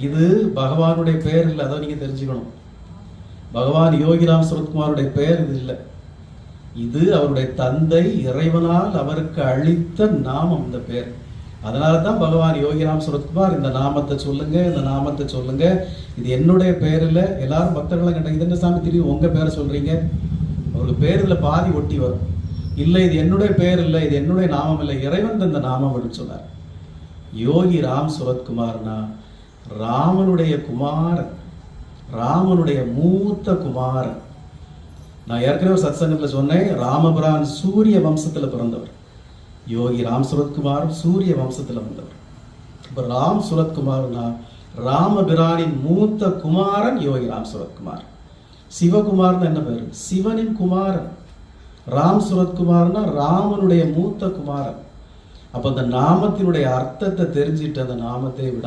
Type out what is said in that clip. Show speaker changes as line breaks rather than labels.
இது பகவானுடைய பெயர் இல்லை, அதை நீங்க தெரிஞ்சுக்கணும். பகவான் யோகிராம் சுரத்குமாருடைய பெயர் இது இல்லை. இது அவருடைய தந்தை இறைவனால் அவருக்கு அளித்த நாமம், இந்த பெயர். அதனால தான் பகவான் யோகிராம் சுரத்குமார் இந்த நாமத்தை சொல்லுங்க, இந்த நாமத்தை சொல்லுங்க, இது என்னுடைய பெயர் இல்லை. எல்லாரும் பக்தர்களும் கேட்டாங்க, இது என்ன சாமி தெரியும் உங்க பேரை சொல்றீங்க? அவருக்கு பேர் இதுல பாதி ஒட்டி வரும். இல்லை, இது என்னுடைய பெயர் இல்லை, இது என்னுடைய நாமம் இல்லை, இறைவன் தந்த நாமம் அப்படின்னு சொன்னார். யோகி ராம் சுரத்குமார்னா ராமனுடைய குமாரன், ராமனுடைய மூத்த குமாரன். நான் ஏற்கனவே ஒரு சத்சங்கத்தில் சொன்னேன், ராமபிரான் சூரிய வம்சத்துல பிறந்தவர். யோகி ராம் சுரத்குமார் சூரிய வம்சத்துல வந்தவர். இப்ப ராம் சுரத்குமார்னா ராமபிரானின் மூத்த குமாரன் யோகி ராம் சுரத்குமார். சிவகுமார்னு என்ன பேரு? சிவனின் குமாரன். ராம் சுரத்குமார்னா ராமனுடைய மூத்த குமாரன். அப்ப அந்த நாமத்தினுடைய அர்த்தத்தை தெரிஞ்சிட்டு அந்த நாமத்தை விட